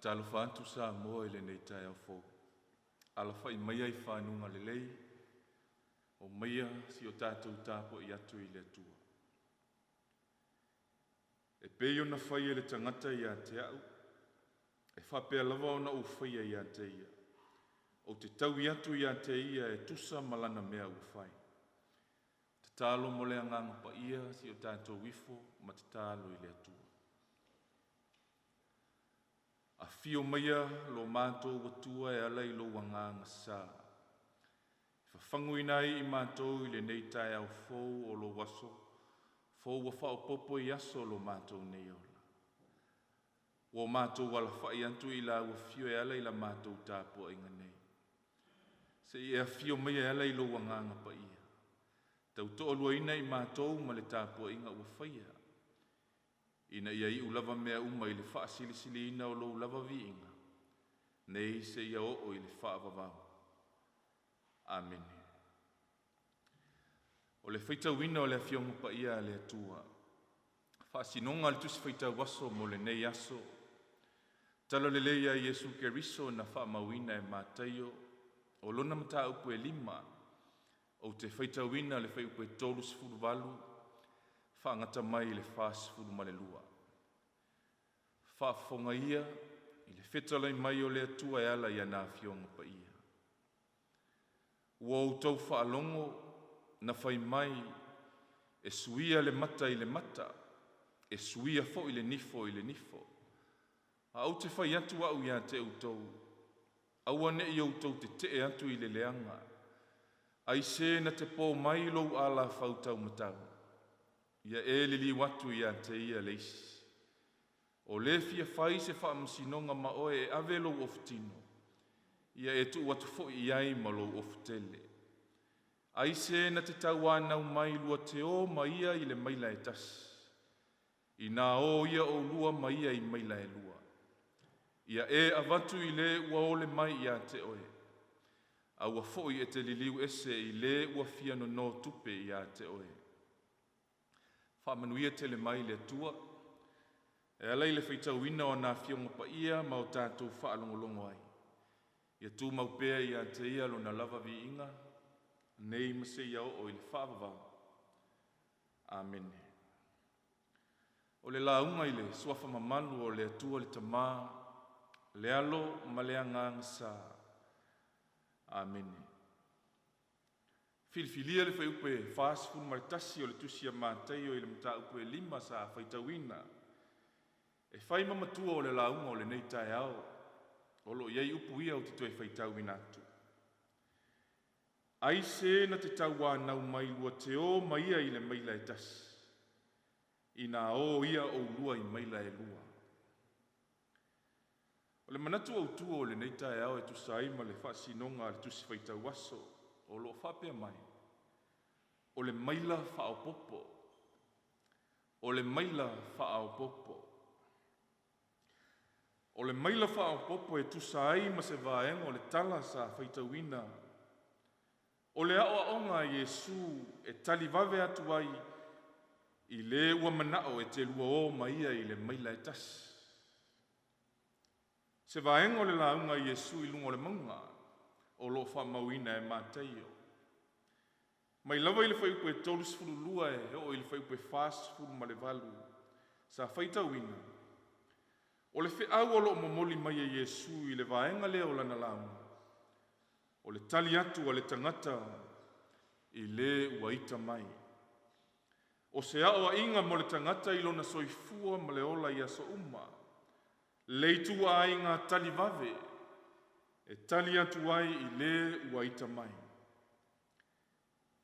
Talo fantu sa mo ele nei tai au fo. Ala fai mai ai whanunga lelei, o maia si o tātou tāpo i atu i le atua. E peio na whai ele tangata i a te au, e whapea lava o na u whaia i a te ia. O te tau i atu i a te ia e tusa malana mea u whai. Te talo mo le anganga pa ia si o tātou wifo ma te talo i le atua. A fio maia lo mātou watua e ala i lo wanganga sā. Whawhangu inai i mātou i le nei tai au fōu o lo waso, fōu wa whao popo i aso lo mātou nei ola. Wa mātou wala whai antu i la ua fio e ala i la mātou tāpua inga nei. Se i a fio maia e ala i lo wanganga pa ia. Tau to olua ina i mātou ma le tāpua inga ua whaia. Ina ia i ulava mea uma i le wha silisili ina o lo ulava vi inga. Nei se ia o i le wha avavau. Amen. O le whaita wina o le awhionga pa ia le atua. Wha sinonga le tusi whaita waso mo le nei aso. Talo le leia i Yesu Keriso na wha mawina e mātaio. O lona mata upu e 5. O te whaita wina le whai upu e 3 whaangata mai le whaasifuru ma le lua. Whaafonga ia i le whetalai mai o le atua e ala i ana whionga pa ia. Ua utau whaalongo na whai mai e suia le mata i le mata, e suia fo i le nifo i le nifo. A au te whai atu au ia te utau, aua ne i utau te te atu i le leanga, ai se na te pō mai lou ala whautau matau. Ia e lili watu ia te ia leisi. O le fia whai se whaamsinonga ma oe e ave lo oftino. Ia e tu watu fo i ai ma lo oftele. Ai se na te tau anau mai lua te o ma ia i le maila e tas. I nā o ia o lua ma ia i maila e lua. Ia e avatu i le ua ole mai ia te oe. Aua fo i e te liliu ese i le ua fia no tupe ia te oe. Whamanuia tele mai le atua. E alai le whaitau ina o nā whionga pa ia ma o tātou whaalongolongo ai. Ia tū maupea i a te ia lo na lava vi inga. Nei mase ia o i le whaavavau. Amen. O le launga i le suafa mamalu o le atua le tamā. Le alo ma le angang sa. Amen. Filifilia le whai upe whaasifuru maritasi o le tusia mātai o i le mta upe 5 sa whaitawina. E whai mamatua o le launga o le nei tae au. O lo iei upu ia o te toi whaitawina atu. Ai se na te tau nau mai lua te o maia i le maila e tas. I nā o ia o lua i maila e lua. O le manatu au tua o le nei tae au e tu saima le whaasinonga le tusi whaitau waso. O lo whapea mai. O le maila whaopopo. O le maila whaopopo. O le maila whaopopo e tusa ai ma se vaenga o le tala sa whaitawina. O le aoaonga Yesu e tali vave atu ai i le ua manao e te lua o maia i le maila e tas. Se vaenga o le launga Yesu i lunga o le maunga. O lo whamauina e māteio. Mai lava i le whai upe 3 e o i le whai upe 4 ma le valu. Sa whaitawina. O le whiau o lo momoli mai e Yesu i le vaenga leo lana launga. O le tali atu o le tangata i le uaita mai. O se ao a inga mo le tangata i lona soifua ma le ola i aso uma. Leitu a inga tali vave. E tali atu ai i le uaita mai.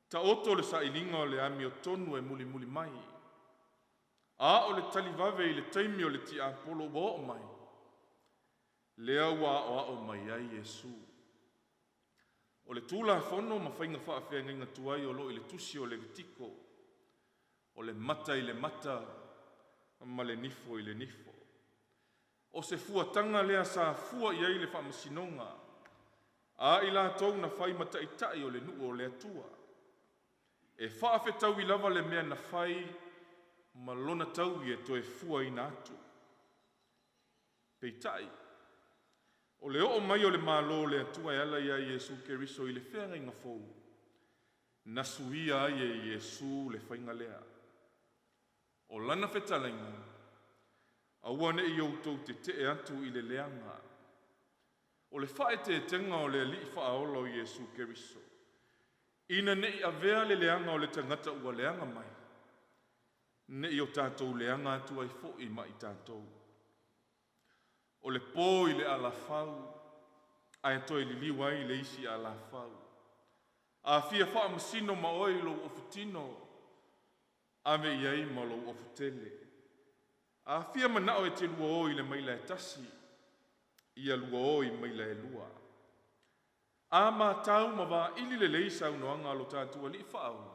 Ta oto le sa ilinga o le ami o tonu e muli mai. A o le talivave I le taimi o le ti apolo ua o mai. Lea ua o mai ai Iesu. O le tula fono ma whainga whaafea nginga tuai o lo I le tusi o le vitiko. O le mata I le mata, ma le nifo I le nifo. O se fuatanga lea sa fua I ai le whamasinonga. A I la tau na whai mata I tai o le nuu o le atua. E whaafetau I lava le mea na whai ma lona tau I e toe fua I na atu. Peitai. O le o mai o le malo le atua e ala ia Iesu Keriso I le whenga inga fou. Nasu ia ai e Iesu le whainga lea. O lana whetalainga. Awane I outou te e atu I le leanga. O le whae te tenga o le li whaola o Iesu Keriso. Ina nei a vea le leanga o le tangata ua leanga mai. Nei o tātou leanga atu ai fo I mai tātou. O le pō I le ala whau, ai toi li liwa I le isi ala whau. A fia wha masino ma oi lo ofutino, ame iai ma lo ofutele. A fia manao e te lua oi le maila e tasi, ia lua oi maila e lua. A ma tau ma wa ili le leisa unoanga lo tātua li whau.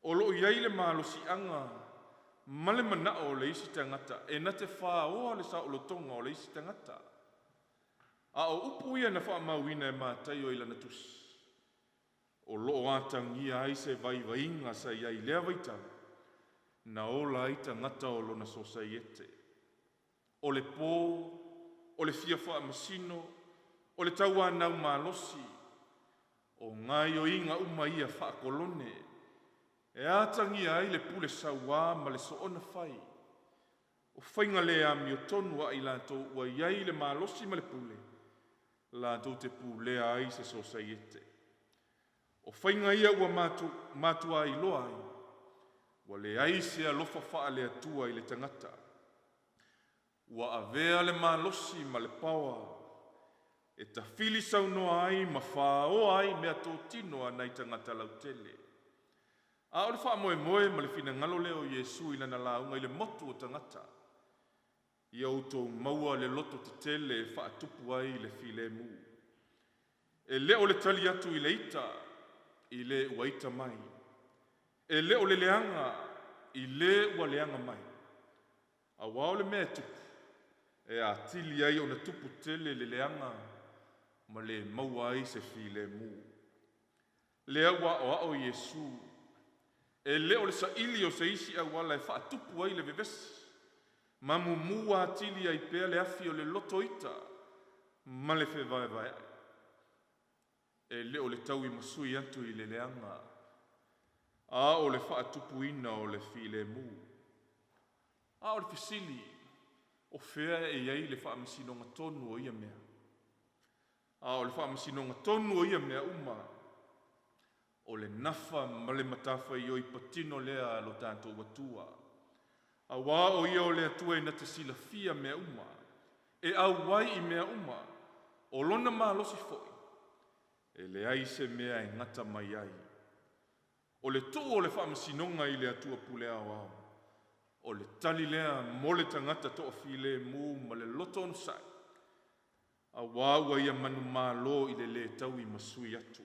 O lo iai le malo si anga, male manao le isi tangata, e na te wha oa le sa o lo tonga o le isi tangata. A o upu ia na wha mauina e mātai o ilana tusi. O loo atangia ai se vai vainga sa iai lea vaita, na ola ai tangata o lona sosaiete. O le pō, o le fia wha masino, o le tau anau malosi, o ngai o inga uma ia wha kolone, e atangia ai le pule saua ma le soona whai. O whainga lea mi o tonua I lātou ua iai le malosi ma le pule. Lātou te pulea ai se sosaiete. O whainga ia ua mātua I loa ai. Ua le ai se alofa wha le atua I le tangata. Ua avea le malosi ma le pawa. E ta fili saunoa ai ma whao ai mea tō tinoa nei tangata lautele. A o le wha moe ma le fina ngalo leo Iesu I lana launga I le motu o tangata. Ia utou maua le loto te tele e wha atupu ai le file mu. E leo le tali atu I le ita, I le ua ita mai. E leo le leanga, I le ua leanga mai. A wao le mea tupu, e a tili ai o na tupu tele le leanga, ma le maua ai se file mu. Lea ua o ao Iesu, e leo le sa ili o se isi a wala e wha atupu ai le vevesi. Mamu mua atili ai pea le afi o le loto ita, ma le whewai vai. E leo le tau I masui atu I le leanga. A o le wha atupu ina o le file mu. A o le fisili, o whea e iai le wha masinonga tonu o ia mea. A o le wha masinonga tonu o ia mea uma. O le nafa ma le matafa I oi patino lea lo tātou watua. A wā o ia o le atua I na te sila fia mea uma. E au wai I mea uma. O lona maa losi foi. E le ai se mea e ngata mai ai. O le tu o le whamasinonga I le atua pulea wao. O le tali lea mo le tangata to o file mu ma le loto on sai. A wā ua ia manu maa lo I le tau I masui atu.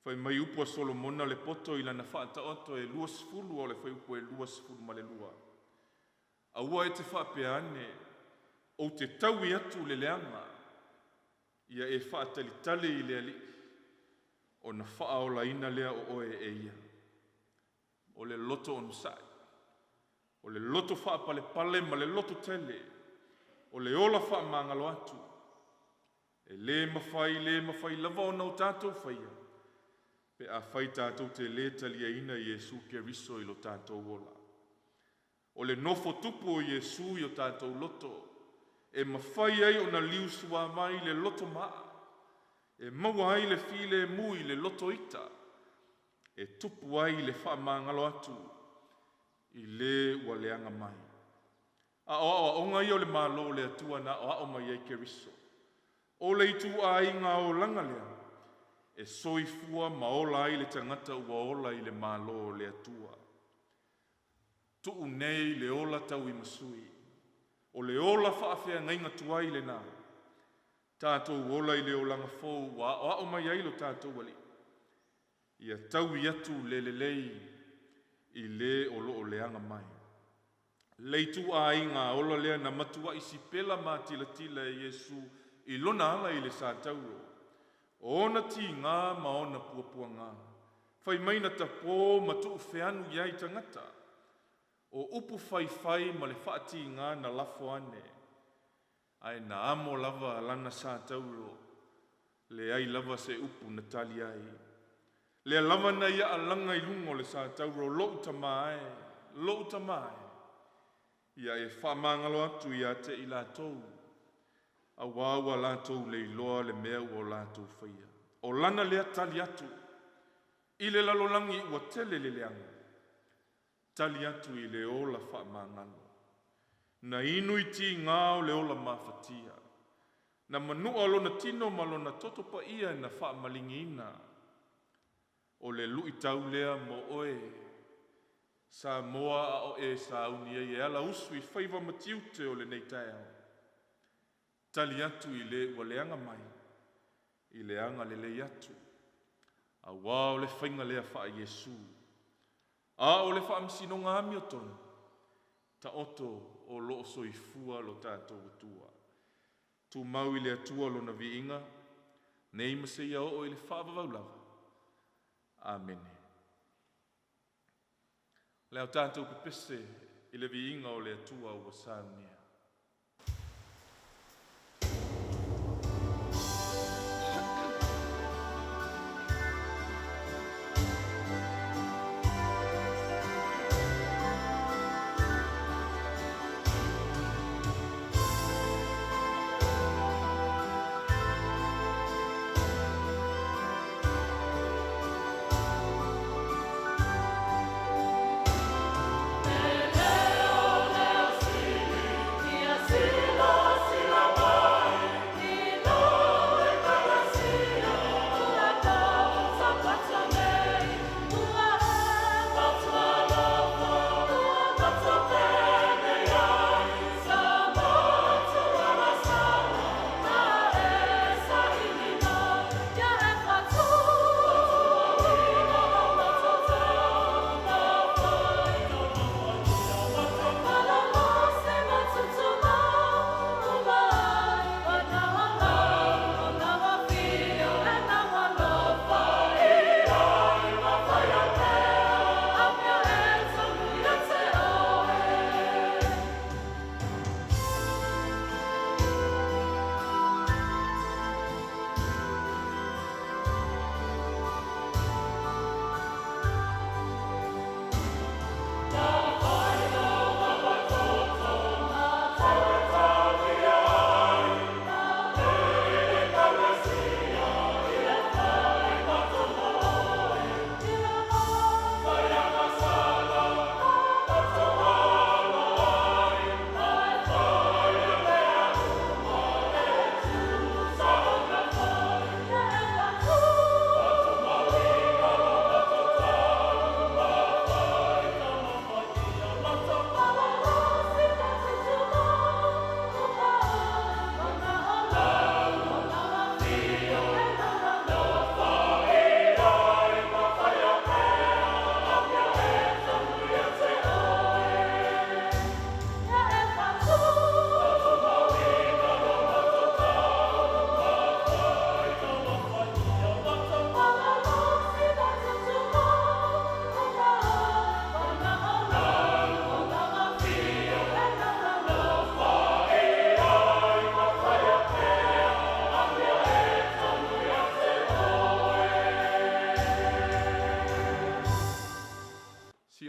Fai mai upua Solomona le poto I lana whaata oto e luas fulu o le fai upua e luas fulu ma le lua. A ua e te whapeane o te tau I atu le leanga. Ia e whaatali tale I lea li. O na whaola ina lea o oe e ia. O le loto on sai. O le loto whaapale pale ma le loto tele. O le ola wha mangalo atu. E le mawhai lava o nau tātou whaia. Pe a whai tātou te le talia ina Iesu Keriso I lo tātou ola. O le nofo tupu o Iesu I o tātou loto. E mawhai ai o na liu sua mai le loto maa. E maua ai le file mui le loto ita. E tupu ai le wha mangalo atu. I le ua leanga mai. A o onga I o le malo le atua na o mai ai Keriso. O le itu a inga o langa lea. E soifua ma ola ai le tangata ua ola I le malo le atua. tu nei le ola tau I masui. O le ola whaafea ngainga tuai le nā. Tātou ola I le olanga fōu wa o mai ailo tātou wali. Ia tau I atu le lei I le o loo leanga mai. Leitu a inga ola lea na matua I si pela mā tila tila e Yesu I lona ala I le sā tauro. O ona ti ngā ma ona puapua ngā. Whai maina ta pō matu whianu iai tangata. O upu whai ma le whaati ngā na lafo ane. Ai na amo lava lana sā tauro. Le ai lava se upu na tali ai. Le lava na ia alanga I lungo le sā tauro. Lou tamai. Lou tamai. Ia e whamangalo atu ia te I lātou. A wawa lātou le iloa le mea o lātou whaia. O lana lea tali atu. I le lalolangi ua tele le leanga. Tali atu I le ola whamangalo. Na inu I ti ngā o le ola mawhatia. Na manua lona tino malona totopa ia na whamalingiina. O le lui tau lea mo oe. Sa moa a o e sa unia I ala usu I whaiva matiute o le nei tae. Tali atu I le ua leanga mai. I leanga le le atu. A wā o le whainga lea wha Yesu. A o le wha amsinonga ami o tonu. Ta oto o loo soifua lo tātou atua. Tu mau I le atua lo na viinga. Nei maseia o I le wha vavaulava. Amen. Leo tātou pepese I le viinga o le atua o wasaunia.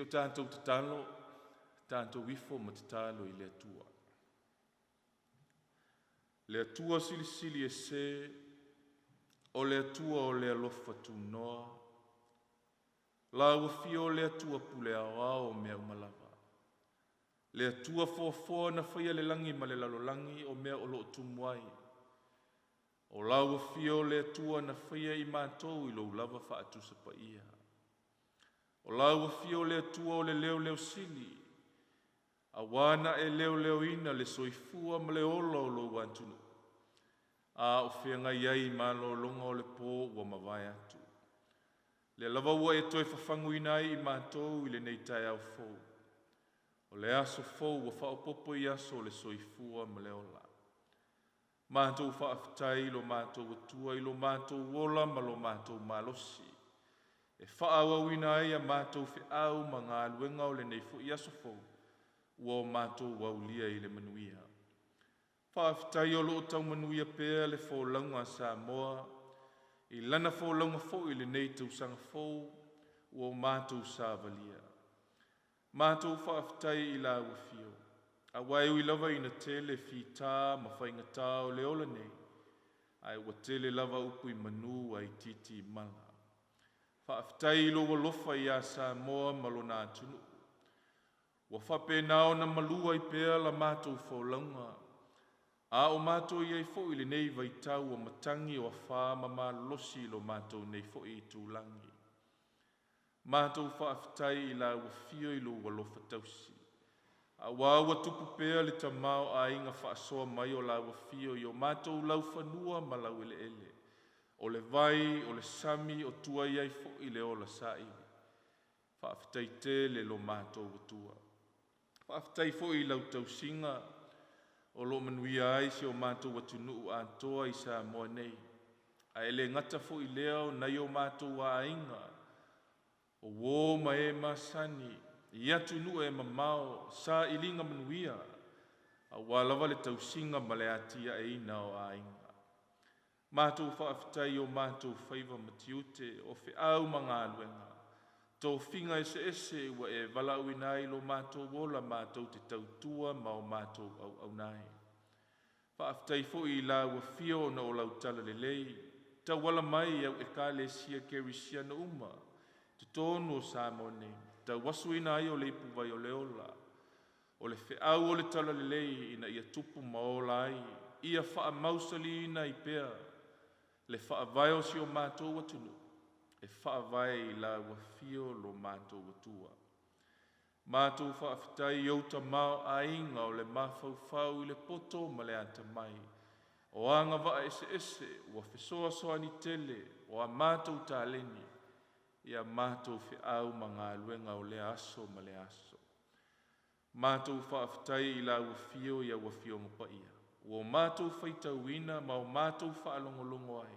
Tātou tatalo, tātou wifo ma tatalo I le atua. Le atua sili e se, o le atua o le alofa tu noa, la wafio o le atua pule awa o mea umalava. Le atua foa na whaia le langi ma le lalolangi o mea o lo tumuai. O la wafio le atua na whaia I mātou I lo ulava wha atusa pa ia. O lau fio le atua o le leo sili, Awana e leo ina le soifua ma le ola o lo wantunu. A o whenga iai ma lo longa o le pō ua mawai atu. Le lava ua e toi whawhangu inai I mātou I le nei tai au fōu. O le aso fōu ua whaopopo I aso le soifua ma le ola. Mātou whaaftai lo mātou atua I lo mātou ola ma lo mātou malosi. E whaau inai a mātou whiau ma ngā luenga o le nei fo I aso fōu. Ua o mātou waulia I le manuia. Whaaftai o lo tau manuia pēr le fō launga Samoa. I lana fō launga fō I le nei tau sanga fō. Ua o mātou sāvalia. Mātou whaaftai I la uafio. A wai ui lava ina tele fi tā ma whainga tā o le ola nei. Ai ua tele lava upu I manu ai titi mala. Whaaftai I lo walofa I a Samoa malo nā tunu. Ua whape nao na malua I pēr la mātou whaulaunga. A o mātou iai fo I le nei vai tau o matangi o a whāma mā losi lo mātou nei fo I tūlangi. Mātou whaaftai I la uafio I lo walofa tausi. A wāua tupu pēr le tamau a inga whaasoa mai o la uafio I o mātou lau whanua ma lau ele. O le vai, o le sami, o tua iai fo I le ola sai. Whaaftai te le lo mātou watua. Whaaftai fo I lau tausinga. O lo manuia ai si o mātou watunu a toa I Samoa nei. A ele ngata fo I leo nai o mātou a inga. O wō ma e masani. I atunu e mamao sa ilinga manuia. A walawa le tausinga ma le atia e ina o a inga. Mātou whaaftai o mātou whaiva matiute o whiau mga aluenga. Tō whinga ese ua e walau inai lo mātou wola mātou te tautua ma o mātou au nai. Whaaftai fo I la ua fio na o lau tala le lei. Ta wala mai au e ka le sia kerisia na uma. Te tonu o Samoa nei. Ta wasu inai o le ipu vai o le ola. O le whiau o le tala le lei ina ia tupu maola ai. Ia wha mausali ina I pēr. Le whaavai o si o mātou watunu. E whaavai la wafio lo mātou watua. Mātou whaafitai i auta mao a inga o le mawhauwhau I le poto ma le anta mai. O anga wa ese ua whesoa soa ni tele o a mātou tāleni. Ia mātou whiau ma ngā luenga o le aso ma le aso. Mātou whaafitai I la wafio I a wafio ngapaia. O mātou whaitauina ma o mātou whaalongolongo ai.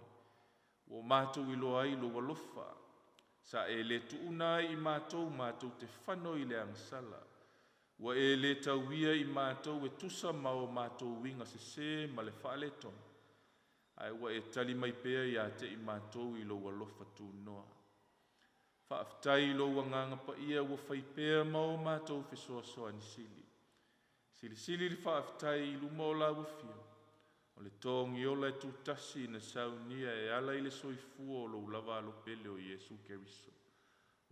O mātou I lo ai lo walofa. Sa e le tuuna I mātou te whano I le angsala. Wa e le tauia I mātou e tusa ma o mātou winga se ma le whaale ton. Ai wa e tali mai pēr I a te I mātou I lo walofa tu noa. Whaaftai lo wanganga pa ia wa whai pēr ma o mātou whesoa soa ni sili. Sili li whaaftai I luma o la wafio. O le tongi ola e tūtasi na saunia e ala I le soifua o lo lava alo pele o Iesu Keriso.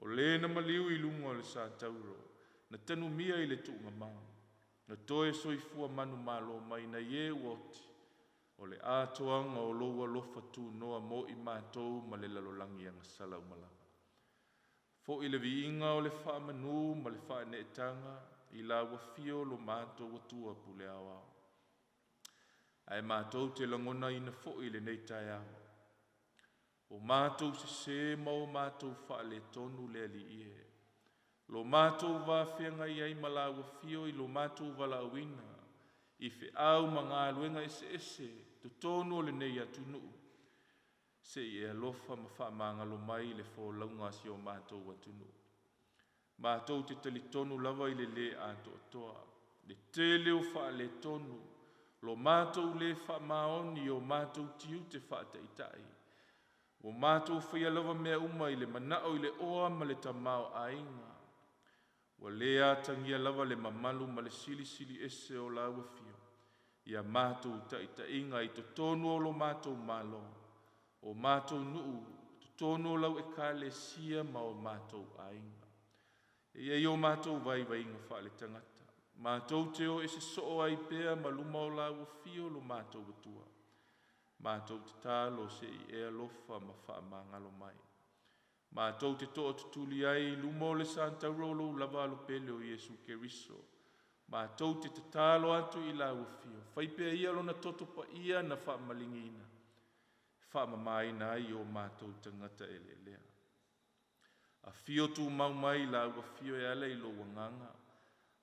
O le na maliu I lunga o le sa tauro. Na tanu mia I le tuunga mau. Na toe soifua manu malo mai na ye uoti. O le atoanga o loa lofa tu noa mo I mātou ma le lalolangi anga sala umalawa. Fo I le viinga o le wha manu ma le wha neetanga. I la wafio lo mātou watua pule awao. Ai mātou te langona ina fo I le nei tai au. O mātou se ma o mātou wha le tonu le ali ie. Lo mātou wa whenga I ai ma la wafio I lo mātou wala awina. I whiau ma ngā luenga ese to tonu o le nei atunu. Se I alofa ma wha mangalo mai le fo launga si o mātou watunu. Mātou te tali tonu lava I le ato atoa. Le tele o wha le tonu. Lo mātou le wha maoni o mātou tiu te wha taitai. O mātou whia lava mea uma I le manao I le oa ma le tamau a inga. Wa le atangia lava le mamalu ma le sili ese o la wafio. Ia mātou taitai inga I to tonu o lo mātou malo. O mātou nuu, to tonu o lau e ka le sia ma o mātou a inga. Ia I o mātou vai inga wha le tangata. Mātou te o ese soo ai pēr ma luma o la wafio lo mātou watua. Mātou te tālo se I e alofa ma wha mangalo mai. Mātou te toa tutuli ai luma o le Santa Rolo lava alo pele o Iesu Keriso. Mātou te tatalo atu i la uafio. Whaipea ia lona toto pa ia na whaamalingina. Whaamamaina ai o mātou tangata lea. A fio tu mau mai la uafio e ala i lo wanganga.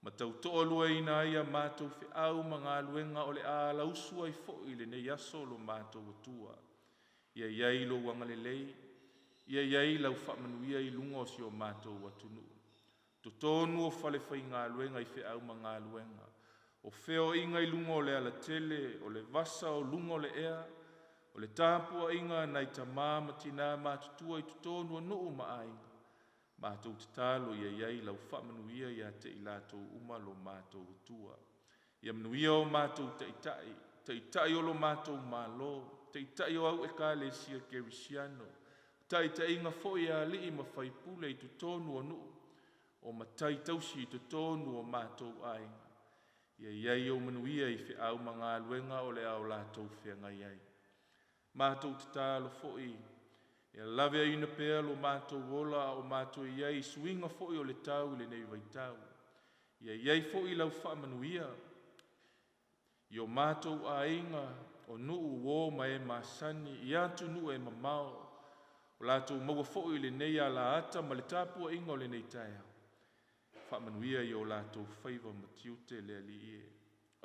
Ma tau toa lua ina ai a mātou whi au mga luenga o le a lausu ai fo i le ne yaso lo mātou atua. Ia iai lo wangalelei. Ia iai lau whaamanuia i lungo si o mātou atunu. Tonu o fale fai ngā luenga i whi au ma ngā luenga. O feo inga i lungo o le ala tele, o le vasa o lungo le ea, o le tāpua inga nai ta māma tina mātutua i tutonu o nuu ma ainga. Mātou te talo ia iai lau whamanuia ia te i lātou umalo mātou utua. Ia manuia o mātou te itai o lo mātou mālo, te itai o au e kā le sia kerisiano, te inga fo ia li i mawhai pule i tutonu o nuu. O matai tausi i tonu o mātou ainga. Ia iai o manuia i whi au mga luenga o le au lātou whianga iai. Mātou te tālo fo'i. Ia lawe ina pēr lo mātou wola o mātou iai suinga fo'i o le tau i le nei waitau. Ia iai fo'i lau wha manuia. I o mātou ainga o nuu wō ma e māsani i atu nuu e mamao. O lātou maua fo'i le nei ala ata ma le tāpua inga o le nei taia. Whaamanuia i o lātou whaiva matiute le ali ie.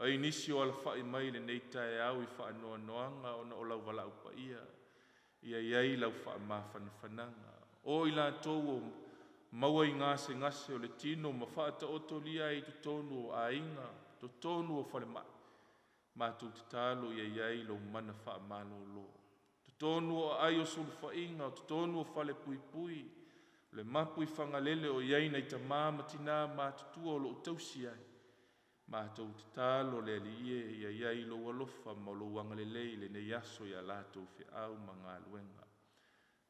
Ai nisi o ala whai mai le nei tae au i whaanoa noanga o na o lau wala upa ia. Ia iai lau wha mawhanawhananga. O i lātou o maua i ngase o le tino ma whaata oto lia i tutonu o ainga, tutonu o whale mai. Mātou te talo ia iai lau mana wha malo lo. Tutonu o ai o sulfa inga, tutonu o whale pui pui. Le mapu i whangalele o iei nei ta māma tina mātutua o lo utausi ai. Mātou te tālo le ali ia iei lo alofa ma lo wangalelei le nei aso ia lātou whi au ma ngā luenga.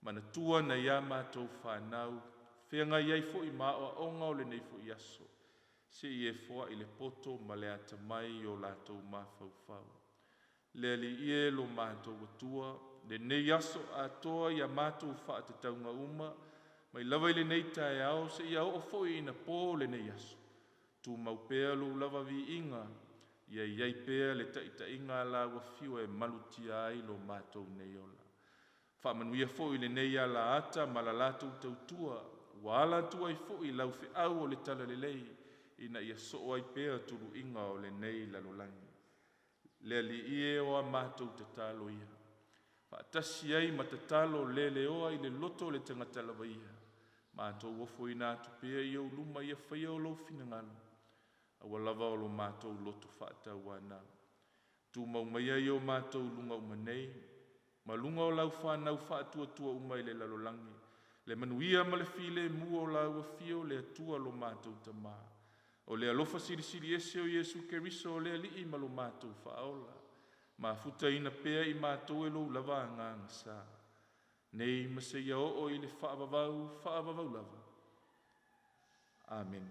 Mana tua na ia mātou whanau, whianga iei fo i māua onga o le nei fo i aso. Se i e foa i le poto ma le ata mai o lātou mawhau. Le ali ie lo mātou atua, le nei aso atoa ia mātou wha te taunga uma, mai lava i le nei tae au se ia o foi ina pō le nei aso. Tu mau pēa lo lava vi inga, ia iai pēa le taita inga la wafio e malutia ai lo mātou nei ola. Whamanuia foi le nei ala ata ma la lātou tautua, wala tua i foi lau whi au o le tala le lei, ina ia so ai pēa turu inga o le nei lalolangi. Le ali ie o a mātou te talo ia. Whaatasi ai ma te talo le oa i le loto le tangata lava ia. Mātou wafo i nātu pēa i au luma ia whaia o lau finangalo. Awa lava o lo mātou loto whaatau anau. Tu mau mai ai o mātou lunga umanei. Ma lunga o lau whanau whaatua uma i le lalolangi. Le manuia ma le file mua o lau a fio le atua lo mātou tamā. O le alofa siri ese o Yesu Keriso o le alii ma lo mātou whaola. Ma futa ina pēa i mātou e lo lava ngang sa. Nei maseia o i le whaavavau lava. Amen.